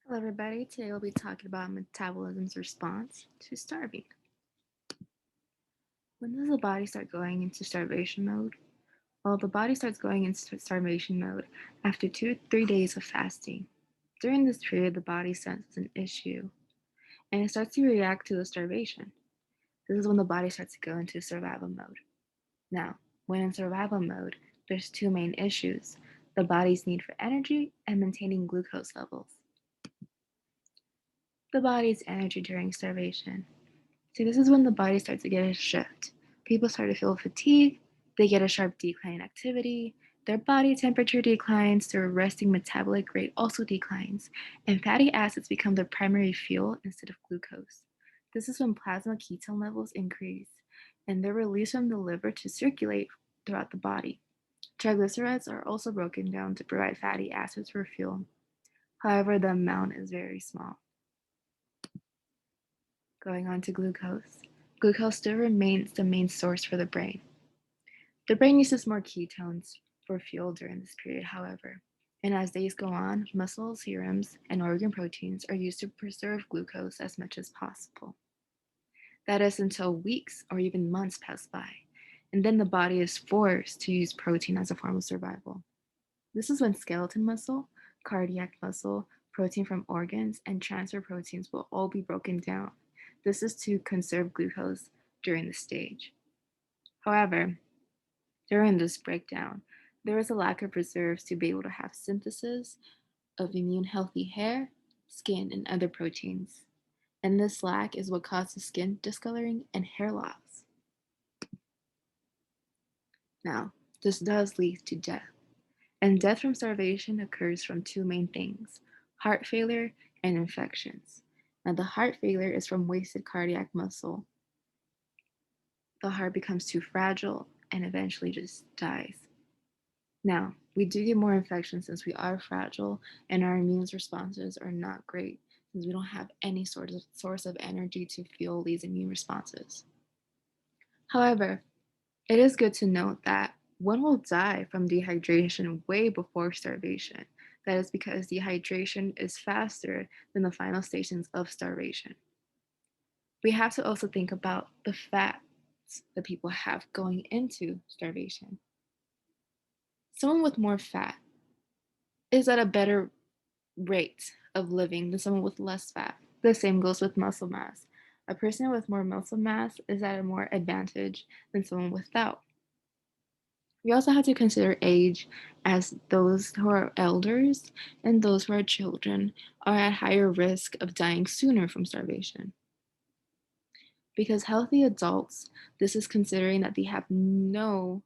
Hello, everybody. Today we'll be talking about metabolism's response to starving. When does the body start going into starvation mode? Well, the body starts going into starvation mode after 2 to 3 days of fasting. During this period, the body senses an issue and it starts to react to the starvation. This is when the body starts to go into survival mode. Now, when in survival mode, there's two main issues: the body's need for energy and maintaining glucose levels. The body's energy during starvation. See, this is when the body starts to get a shift. People start to feel fatigue, they get a sharp decline in activity, their body temperature declines, their resting metabolic rate also declines, and fatty acids become their primary fuel instead of glucose. This is when plasma ketone levels increase, and they're released from the liver to circulate throughout the body. Triglycerides are also broken down to provide fatty acids for fuel. However, the amount is very small. Going on to glucose. Glucose still remains the main source for the brain. The brain uses more ketones for fuel during this period, however. And as days go on, muscle serums and organ proteins are used to preserve glucose as much as possible. That is until weeks or even months pass by, and then the body is forced to use protein as a form of survival. This is when skeleton muscle, cardiac muscle, protein from organs, and transfer proteins will all be broken down. This is to conserve glucose during this stage. However, during this breakdown, there is a lack of reserves to be able to have synthesis of immune healthy hair, skin, and other proteins. And this lack is what causes skin discoloring and hair loss. Now, this does lead to death. And death from starvation occurs from two main things: heart failure and infections. Now, the heart failure is from wasted cardiac muscle. The heart becomes too fragile and eventually just dies. Now, we do get more infections since we are fragile and our immune responses are not great since we don't have any sort of source of energy to fuel these immune responses. However, it is good to note that one will die from dehydration way before starvation. That is because dehydration is faster than the final stations of starvation. We have to also think about the fats that people have going into starvation. Someone with more fat is at a better rate of living than someone with less fat. The same goes with muscle mass. A person with more muscle mass is at a more advantage than someone without. We also have to consider age, as those who are elders and those who are children are at higher risk of dying sooner from starvation. Because healthy adults, this is considering that they have no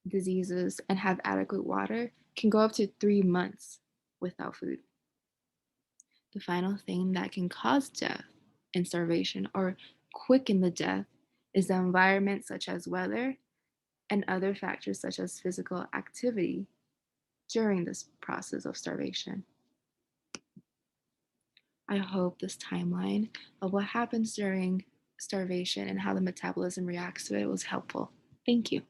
diseases and have adequate water, can go up to 3 months without food. The final thing that can cause death and starvation or quicken the death is the environment, such as weather and other factors such as physical activity during this process of starvation. I hope this timeline of what happens during starvation and how the metabolism reacts to it was helpful. Thank you.